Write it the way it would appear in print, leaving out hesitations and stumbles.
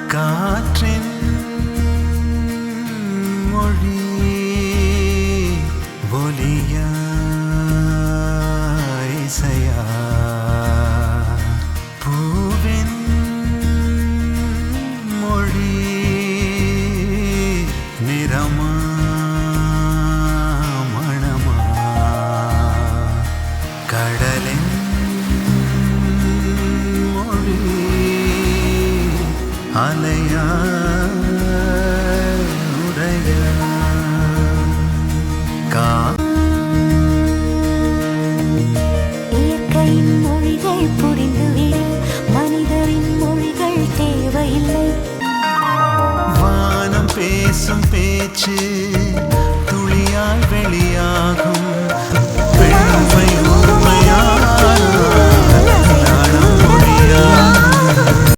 காற்றின் மொழி ஒலியா இசையா பூவின் மொழி நிறமா மணமா கடலின் மொழி அலையா உடையா இயற்கையின் மொழிகள் புரிந்துவிடு மனிதரின் மொழிகள் தேவையில்லை வானம் பேசும் பேச்சு